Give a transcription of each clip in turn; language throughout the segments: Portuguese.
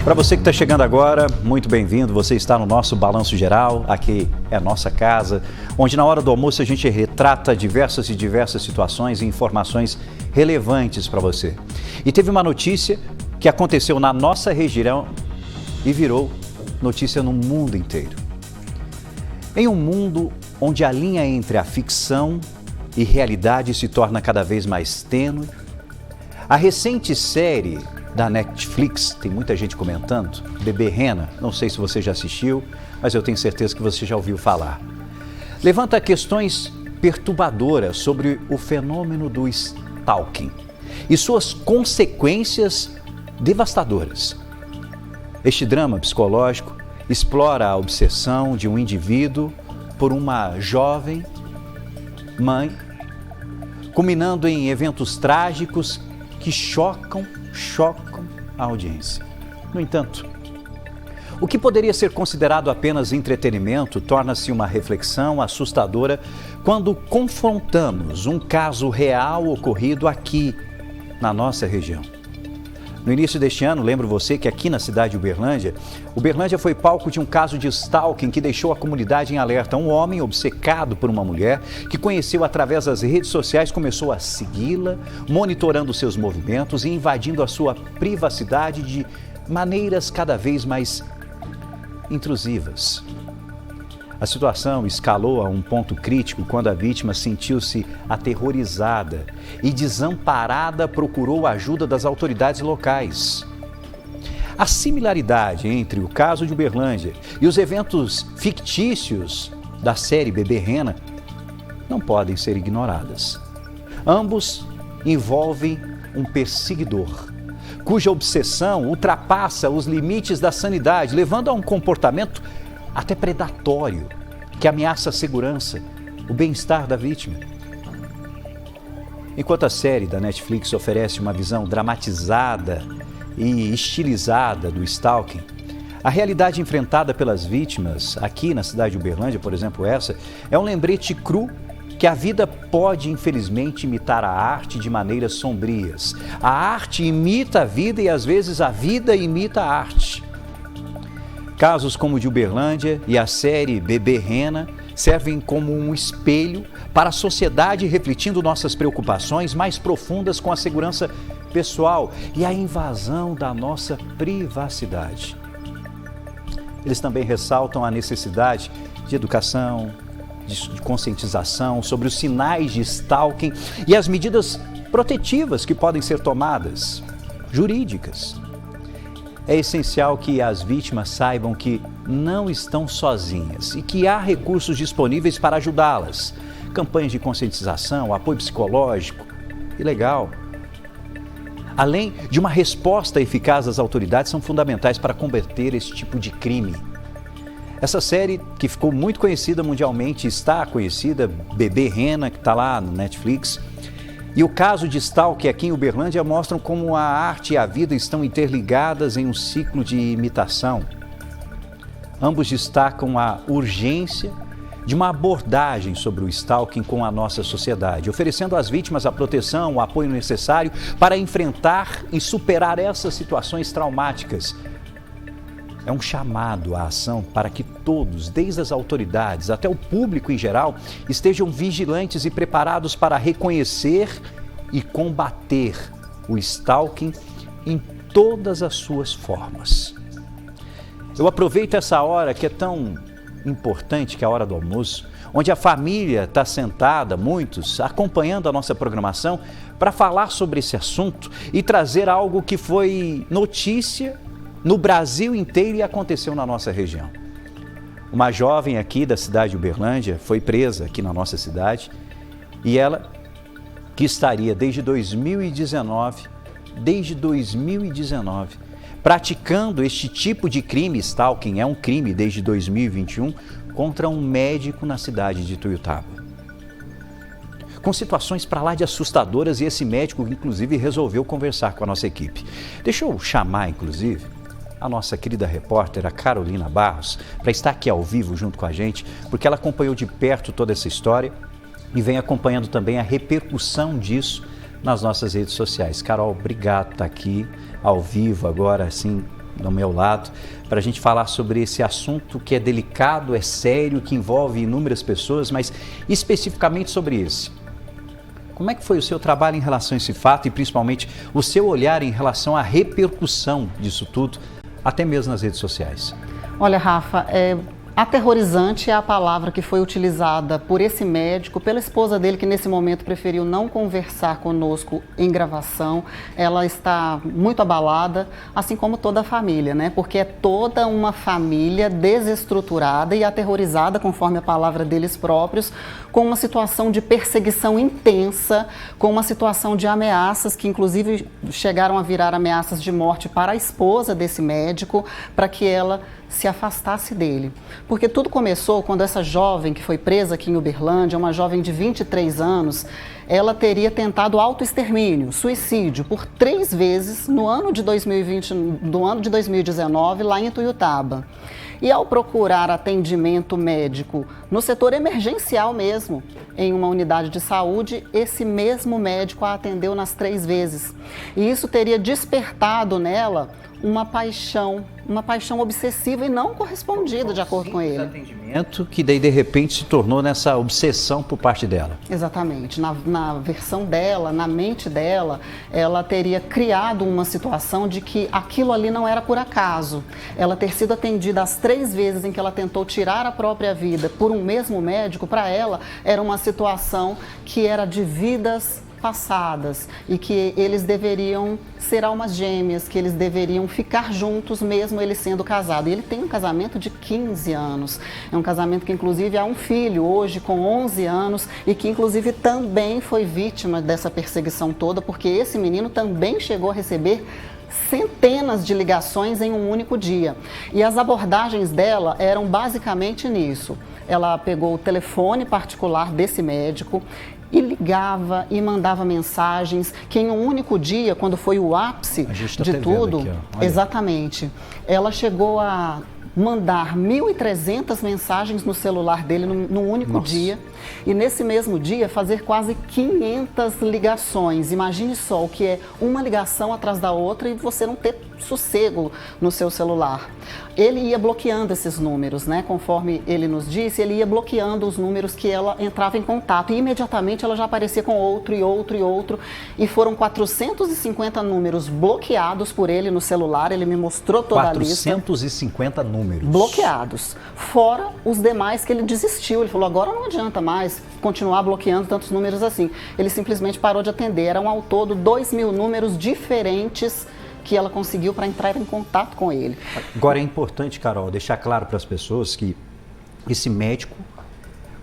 Para você que está chegando agora, muito bem-vindo. Você está no nosso Balanço Geral, aqui é a nossa casa, onde na hora do almoço a gente retrata diversas situações e informações relevantes para você. E teve uma notícia que aconteceu na nossa região e virou notícia no mundo inteiro. Em um mundo onde a linha entre a ficção e realidade se torna cada vez mais tênue, a recente série da Netflix, tem muita gente comentando, Bebê Rena, não sei se você já assistiu, mas eu tenho certeza que você já ouviu falar. Levanta questões perturbadoras sobre o fenômeno do stalking e suas consequências devastadoras. Este drama psicológico explora a obsessão de um indivíduo por uma jovem mãe, culminando em eventos trágicos que chocam a audiência. No entanto, o que poderia ser considerado apenas entretenimento torna-se uma reflexão assustadora quando confrontamos um caso real ocorrido aqui na nossa região. No início deste ano, lembro você que aqui na cidade de Uberlândia foi palco de um caso de stalking que deixou a comunidade em alerta. Um homem obcecado por uma mulher que conheceu através das redes sociais começou a segui-la, monitorando seus movimentos e invadindo a sua privacidade de maneiras cada vez mais intrusivas. A situação escalou a um ponto crítico quando a vítima sentiu-se aterrorizada e desamparada procurou a ajuda das autoridades locais. A similaridade entre o caso de Uberlândia e os eventos fictícios da série Bebê Rena não podem ser ignoradas. Ambos envolvem um perseguidor, cuja obsessão ultrapassa os limites da sanidade, levando a um comportamento até predatório, que ameaça a segurança, o bem-estar da vítima. Enquanto a série da Netflix oferece uma visão dramatizada e estilizada do stalking, a realidade enfrentada pelas vítimas aqui na cidade de Uberlândia, por exemplo, é um lembrete cru que a vida pode, infelizmente, imitar a arte de maneiras sombrias. A arte imita a vida e, às vezes, a vida imita a arte. Casos como o de Uberlândia e a série Bebê Rena servem como um espelho para a sociedade, refletindo nossas preocupações mais profundas com a segurança pessoal e a invasão da nossa privacidade. Eles também ressaltam a necessidade de educação, de conscientização sobre os sinais de stalking e as medidas protetivas que podem ser tomadas, jurídicas. É essencial que as vítimas saibam que não estão sozinhas e que há recursos disponíveis para ajudá-las. Campanhas de conscientização, apoio psicológico e legal. Além de uma resposta eficaz das autoridades, são fundamentais para combater esse tipo de crime. Essa série, que ficou muito conhecida mundialmente, está conhecida, Bebê Rena, que está lá no Netflix, e o caso de stalking aqui em Uberlândia mostram como a arte e a vida estão interligadas em um ciclo de imitação. Ambos destacam a urgência de uma abordagem sobre o stalking com a nossa sociedade, oferecendo às vítimas a proteção, o apoio necessário para enfrentar e superar essas situações traumáticas. É um chamado à ação para que todos, desde as autoridades até o público em geral, estejam vigilantes e preparados para reconhecer e combater o stalking em todas as suas formas. Eu aproveito essa hora que é tão importante, que é a hora do almoço, onde a família está sentada, muitos, acompanhando a nossa programação, para falar sobre esse assunto e trazer algo que foi notícia no Brasil inteiro e aconteceu na nossa região. Uma jovem aqui da cidade de Uberlândia foi presa aqui na nossa cidade e ela, que estaria desde 2019, praticando este tipo de crime, stalking é um crime desde 2021, contra um médico na cidade de Tuiutaba. Com situações para lá de assustadoras e esse médico, inclusive, resolveu conversar com a nossa equipe. Deixa eu chamar, inclusive, a nossa querida repórter, a Carolina Barros, para estar aqui ao vivo junto com a gente, porque ela acompanhou de perto toda essa história e vem acompanhando também a repercussão disso nas nossas redes sociais. Carol, obrigado por estar aqui ao vivo agora, assim, do meu lado, para a gente falar sobre esse assunto que é delicado, é sério, que envolve inúmeras pessoas, mas especificamente sobre esse. Como é que foi o seu trabalho em relação a esse fato e principalmente o seu olhar em relação à repercussão disso tudo, até mesmo nas redes sociais? Olha, Rafa, aterrorizante é a palavra que foi utilizada por esse médico, pela esposa dele, que nesse momento preferiu não conversar conosco em gravação. Ela está muito abalada, assim como toda a família, né? Porque é toda uma família desestruturada e aterrorizada, conforme a palavra deles próprios, com uma situação de perseguição intensa, com uma situação de ameaças, que inclusive chegaram a virar ameaças de morte para a esposa desse médico, para que ela se afastasse dele. Porque tudo começou quando essa jovem que foi presa aqui em Uberlândia, uma jovem de 23 anos, ela teria tentado autoextermínio, suicídio, por 3 vezes no ano de 2019, lá em Ituiutaba. E ao procurar atendimento médico no setor emergencial mesmo, em uma unidade de saúde, esse mesmo médico a atendeu nas 3 vezes. E isso teria despertado nela uma paixão obsessiva e não correspondida, de acordo com ele. Atendimento que daí de repente se tornou nessa obsessão por parte dela. Exatamente. Na versão dela, na mente dela, ela teria criado uma situação de que aquilo ali não era por acaso. Ela ter sido atendida as 3 vezes em que ela tentou tirar a própria vida por um mesmo médico, para ela era uma situação que era de vidas passadas e que eles deveriam ser almas gêmeas, que eles deveriam ficar juntos mesmo ele sendo casado. E ele tem um casamento de 15 anos. É um casamento que inclusive há um filho hoje com 11 anos e que inclusive também foi vítima dessa perseguição toda, porque esse menino também chegou a receber centenas de ligações em um único dia. E as abordagens dela eram basicamente nisso. Ela pegou o telefone particular desse médico e ligava e mandava mensagens, que em um único dia, quando foi o ápice de tudo, aqui, exatamente, ela chegou a mandar 1.300 mensagens no celular dele num único dia, e nesse mesmo dia fazer quase 500 ligações. Imagine só o que é uma ligação atrás da outra e você não ter sossego no seu celular. Ele ia bloqueando esses números, né? Conforme ele nos disse, ele ia bloqueando os números que ela entrava em contato e imediatamente ela já aparecia com outro e outro e outro, e foram 450 números bloqueados por ele no celular. Ele me mostrou toda a lista. 450 números bloqueados, fora os demais que ele desistiu. Ele falou, agora não adianta mais continuar bloqueando tantos números assim. Ele simplesmente parou de atender. Eram ao todo 2.000 números diferentes que ela conseguiu para entrar em contato com ele. Agora é importante, Carol, deixar claro para as pessoas que esse médico,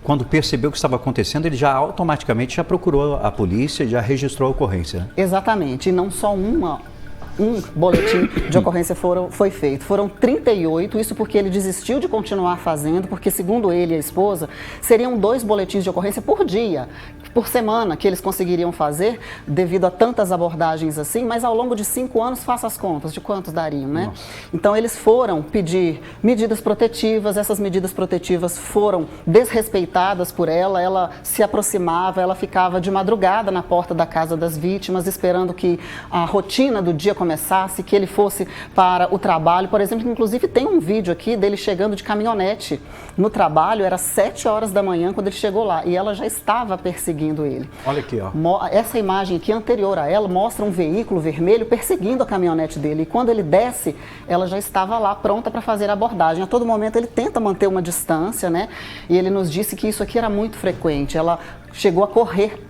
quando percebeu o que estava acontecendo, ele já automaticamente já procurou a polícia e já registrou a ocorrência, né? Exatamente, e não só um boletim de ocorrência foi feito. Foram 38, isso porque ele desistiu de continuar fazendo, porque segundo ele e a esposa, seriam 2 boletins de ocorrência por dia, por semana, que eles conseguiriam fazer, devido a tantas abordagens assim, mas ao longo de 5 anos, faça as contas de quantos dariam, né? Nossa. Então eles foram pedir medidas protetivas, essas medidas protetivas foram desrespeitadas por ela, ela se aproximava, ela ficava de madrugada na porta da casa das vítimas, esperando que a rotina do dia começasse, que ele fosse para o trabalho. Por exemplo, inclusive tem um vídeo aqui dele chegando de caminhonete no trabalho, era 7 horas da manhã quando ele chegou lá, e ela já estava perseguindo ele. Olha aqui, ó. Essa imagem aqui, anterior a ela, mostra um veículo vermelho perseguindo a caminhonete dele, e quando ele desce, ela já estava lá pronta para fazer a abordagem. A todo momento ele tenta manter uma distância, né? E ele nos disse que isso aqui era muito frequente. Ela chegou a correr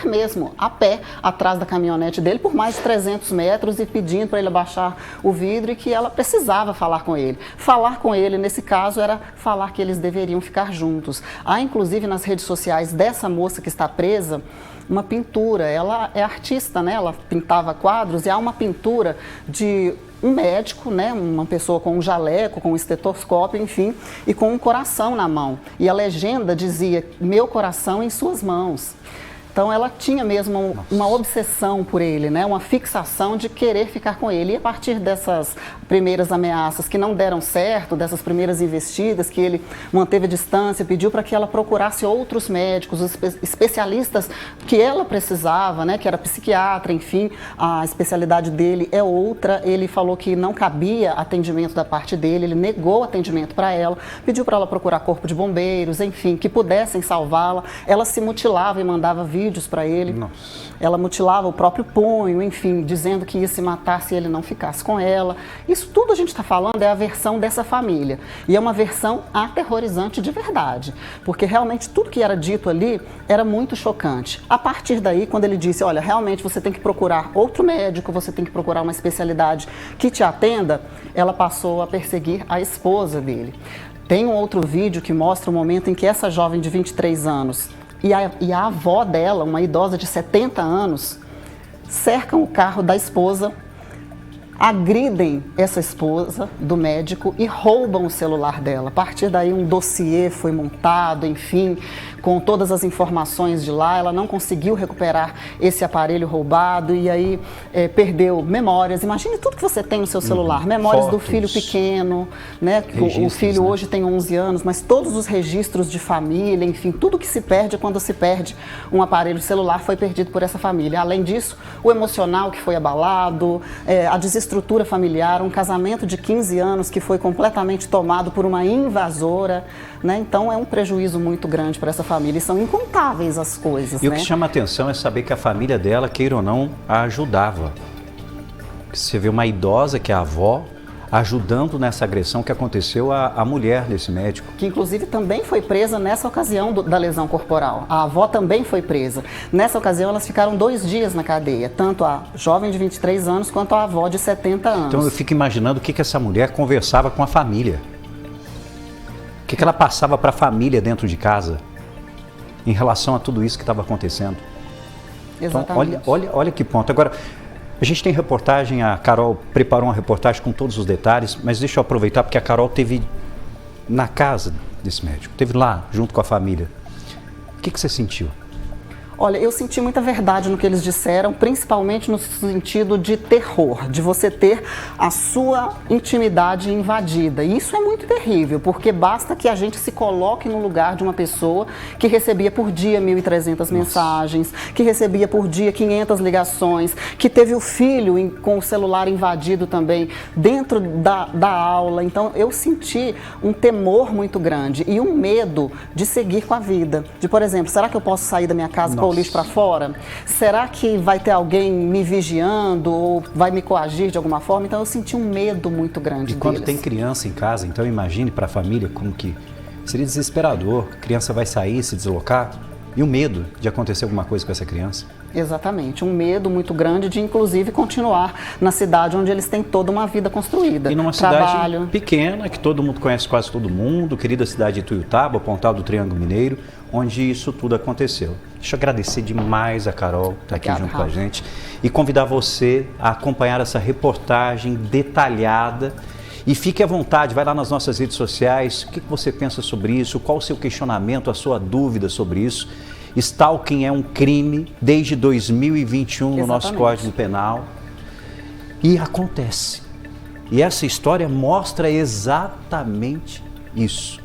mesmo, a pé, atrás da caminhonete dele por mais de 300 metros e pedindo para ele abaixar o vidro, e que ela precisava falar com ele. Falar com ele, nesse caso, era falar que eles deveriam ficar juntos. Há, inclusive, nas redes sociais dessa moça que está presa, uma pintura. Ela é artista, né? Ela pintava quadros, e há uma pintura de um médico, né, uma pessoa com um jaleco, com um estetoscópio, enfim, e com um coração na mão. E a legenda dizia, meu coração em suas mãos. Então ela tinha mesmo uma obsessão por ele, né? Uma fixação de querer ficar com ele. E a partir dessas primeiras ameaças que não deram certo, dessas primeiras investidas, que ele manteve a distância, pediu para que ela procurasse outros médicos, os especialistas que ela precisava, né, que era psiquiatra, enfim, a especialidade dele é outra. Ele falou que não cabia atendimento da parte dele, ele negou atendimento para ela, pediu para ela procurar corpo de bombeiros, enfim, que pudessem salvá-la. Ela se mutilava e mandava vídeos para ele. Nossa. Ela mutilava o próprio punho, enfim, dizendo que ia se matar se ele não ficasse com ela. Isso tudo a gente está falando é a versão dessa família. E é uma versão aterrorizante de verdade, porque realmente tudo que era dito ali era muito chocante. A partir daí, quando ele disse, olha, realmente você tem que procurar outro médico, você tem que procurar uma especialidade que te atenda, ela passou a perseguir a esposa dele. Tem um outro vídeo que mostra o momento em que essa jovem de 23 anos e a avó dela, uma idosa de 70 anos, cercam o carro da esposa, agridem essa esposa do médico e roubam o celular dela. A partir daí um dossiê foi montado, enfim, com todas as informações de lá. Ela não conseguiu recuperar esse aparelho roubado e aí perdeu memórias. Imagine tudo que você tem no seu celular, memórias Fotos, do filho pequeno, né? O filho hoje tem 11 anos, mas todos os registros de família, enfim, tudo que se perde quando se perde um aparelho celular foi perdido por essa família. Além disso, o emocional que foi abalado, a desestrutura familiar, um casamento de 15 anos que foi completamente tomado por uma invasora, né? Então é um prejuízo muito grande para essa família e são incontáveis as coisas. E o que chama a atenção é saber que a família dela, queira ou não, a ajudava. Você vê uma idosa, que é a avó, ajudando nessa agressão que aconteceu à mulher desse médico. Que inclusive também foi presa nessa ocasião da lesão corporal. A avó também foi presa. Nessa ocasião elas ficaram 2 dias na cadeia, tanto a jovem de 23 anos quanto a avó de 70 anos. Então eu fico imaginando o que essa mulher conversava com a família. O que ela passava para a família dentro de casa em relação a tudo isso que estava acontecendo. Exatamente. Então, olha que ponto. Agora, a gente tem reportagem, a Carol preparou uma reportagem com todos os detalhes, mas deixa eu aproveitar porque a Carol teve na casa desse médico, teve lá junto com a família. O que você sentiu? Olha, eu senti muita verdade no que eles disseram, principalmente no sentido de terror, de você ter a sua intimidade invadida. E isso é muito terrível, porque basta que a gente se coloque no lugar de uma pessoa que recebia por dia 1.300 mensagens, que recebia por dia 500 ligações, que teve o filho com o celular invadido também dentro da aula. Então, eu senti um temor muito grande e um medo de seguir com a vida. De, por exemplo, será que eu posso sair da minha casa o lixo para fora? Será que vai ter alguém me vigiando ou vai me coagir de alguma forma? Então eu senti um medo muito grande deles. E quando tem criança em casa, então imagine para a família como que seria desesperador. A criança vai sair, se deslocar e o medo de acontecer alguma coisa com essa criança. Exatamente, um medo muito grande de inclusive continuar na cidade onde eles têm toda uma vida construída. E numa cidade pequena, que todo mundo conhece, quase todo mundo, querida cidade de Ituiutaba, Pontal do Triângulo Mineiro, onde isso tudo aconteceu. Deixa eu agradecer demais a Carol estar aqui junto com a gente e convidar você a acompanhar essa reportagem detalhada. E fique à vontade, vai lá nas nossas redes sociais, o que você pensa sobre isso, qual o seu questionamento, a sua dúvida sobre isso. Stalking é um crime desde 2021 no nosso Código Penal e acontece. E essa história mostra exatamente isso.